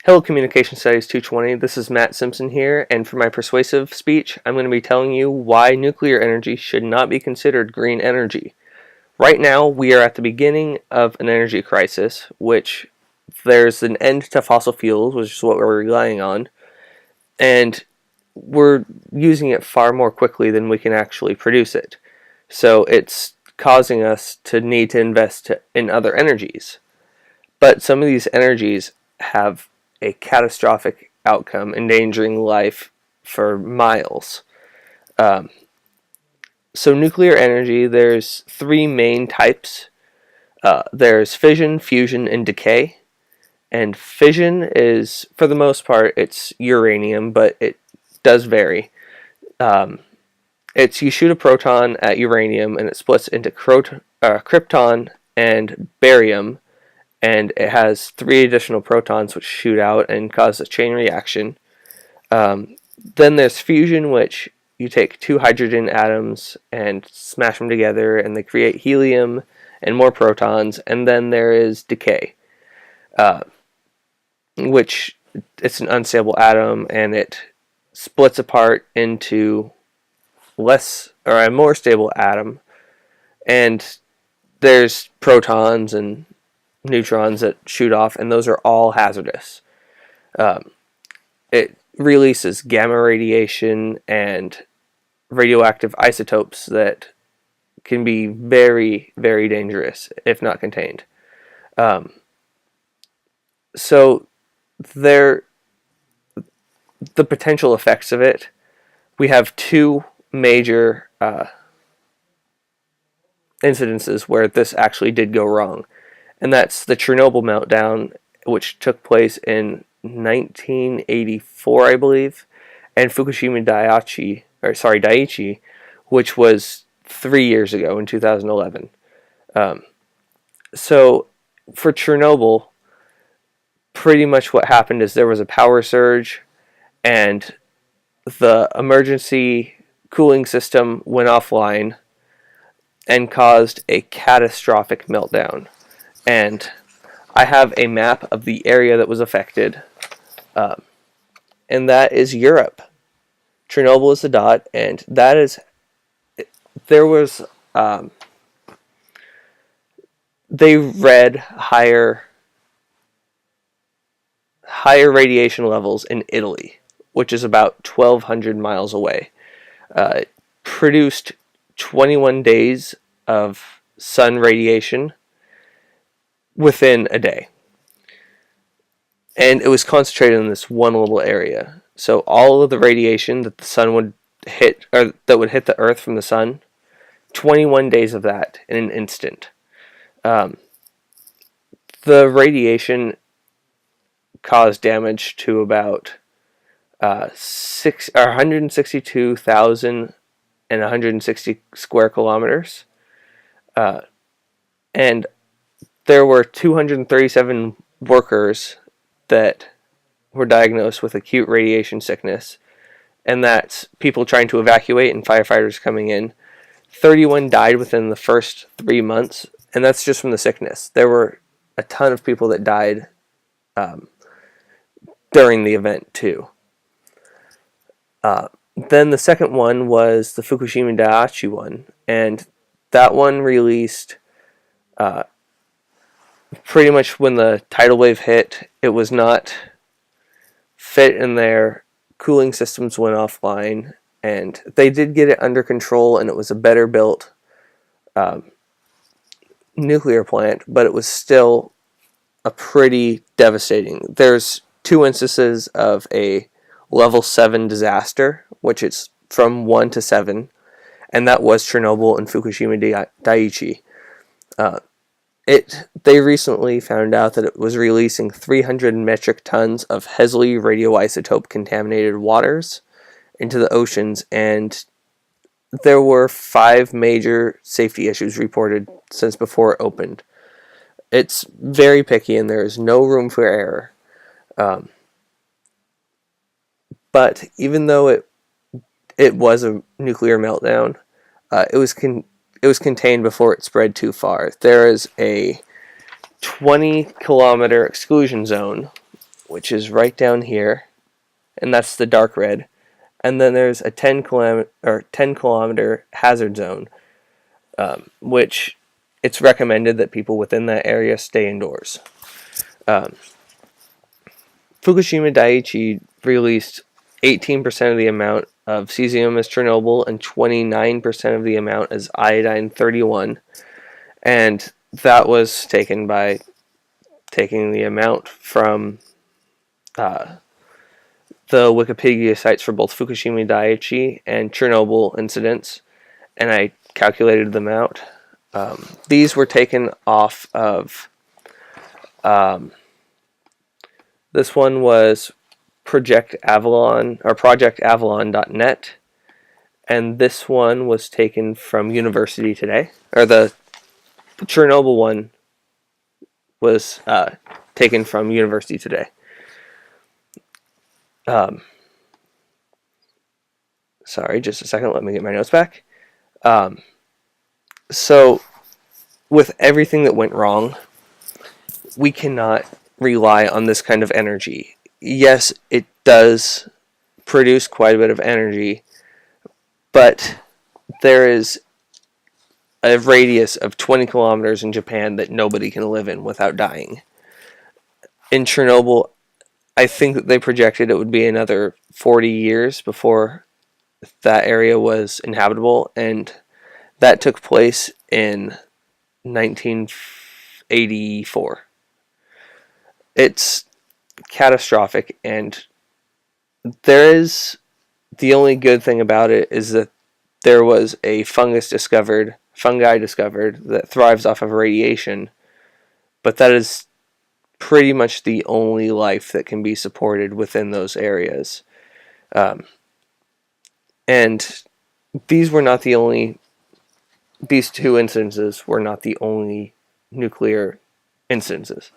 Hello, Communication Studies 220. This is Matt Simpson here, and for my persuasive speech, I'm going to be telling you why nuclear energy should not be considered green energy. Right now, we are at the beginning of an energy crisis, which there's an end to fossil fuels, which is what we're relying on, and we're using it far more quickly than we can actually produce it. So it's causing us to need to invest in other energies. But some of these energies have a catastrophic outcome, endangering life for miles. Um, so nuclear energy, there's three main types. There's fission, fusion, and decay. And fission is, for the most part, it's uranium, but it does vary. Um, it's you shoot a proton at uranium, and it splits into krypton and barium, and it has three additional protons which shoot out and cause a chain reaction. Then there's fusion, which you take two hydrogen atoms and smash them together, and they create helium and more protons. And then there is decay, which it's an unstable atom, and it splits apart into less or a more stable atom. And there's protons and neutrons that shoot off, and those are all hazardous. It releases gamma radiation and radioactive isotopes that can be very, very dangerous if not contained. So there, the potential effects of it, we have two major incidences where this actually did go wrong. And that's the Chernobyl meltdown, which took place in 1984, I believe, and Fukushima Daiichi, which was 3 years ago in 2011. So for Chernobyl, pretty much what happened is there was a power surge, and the emergency cooling system went offline and caused a catastrophic meltdown. And I have a map of the area that was affected, and that is Europe. Chernobyl is the dot, and that is, there was, they read higher radiation levels in Italy, which is about 1,200 miles away. It produced 21 days of sun radiation within a day. And it was concentrated in this one little area. So all of the radiation that the sun would hit, or that would hit the earth from the sun, 21 days of that in an instant. The radiation caused damage to about 162,000 and 160 square kilometers. And there were 237 workers that were diagnosed with acute radiation sickness, and that's people trying to evacuate and firefighters coming in. 31 died within the first 3 months, and that's just from the sickness. There were a ton of people that died during the event too. Then the second one was the Fukushima Daiichi one, and that one released pretty much when the tidal wave hit. It was not fit in there. Cooling systems went offline, and they did get it under control, and it was a better built nuclear plant, but it was still a pretty devastating. There's two instances of a level 7 disaster, which is from 1 to 7, and that was Chernobyl and Fukushima Daiichi. They recently found out that it was releasing 300 metric tons of heavily radioisotope contaminated waters into the oceans, and there were 5 major safety issues reported since before it opened. It's very picky, and there is no room for error. But even though it was a nuclear meltdown, it was contained before it spread too far. There is a 20-kilometer exclusion zone which is right down here, and that's the dark red. And then there's a 10 kilometer hazard zone, which it's recommended that people within that area stay indoors. Fukushima Daiichi released 18% of the amount of cesium as Chernobyl and 29% of the amount as iodine-31, and that was taken by taking the amount from the Wikipedia sites for both Fukushima Daiichi and Chernobyl incidents, and I calculated them out. These were taken off of this one was Project Avalon or projectavalon.net, and this one was taken from University Today, or the Chernobyl one was taken from University Today. Sorry, just a second. Let me get my notes back. So, with everything that went wrong, we cannot rely on this kind of energy. Yes, it does produce quite a bit of energy, but there is a radius of 20 kilometers in Japan that nobody can live in without dying. In Chernobyl, I think that they projected it would be another 40 years before that area was inhabitable, and that took place in 1984. It's catastrophic, and the only good thing about it is that there was a fungi discovered that thrives off of radiation, but that is pretty much the only life that can be supported within those areas. And these two instances were not the only nuclear instances.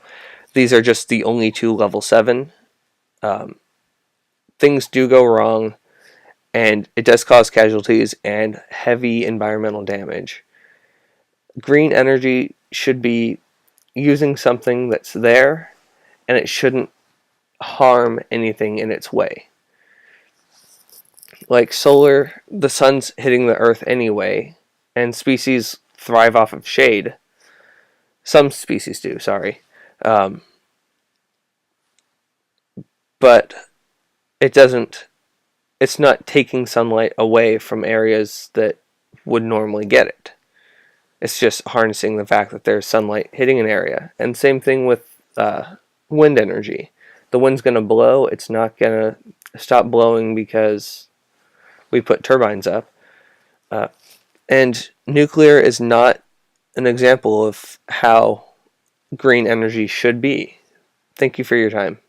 These are just the only two level 7. Things do go wrong, and it does cause casualties and heavy environmental damage. Green energy should be using something that's there, and it shouldn't harm anything in its way. Like solar, the sun's hitting the earth anyway, and species thrive off of shade. Some species do, sorry. But it's not taking sunlight away from areas that would normally get it. It's just harnessing the fact that there's sunlight hitting an area. And same thing with wind energy. The wind's going to blow. It's not going to stop blowing because we put turbines up. And nuclear is not an example of how green energy should be. Thank you for your time.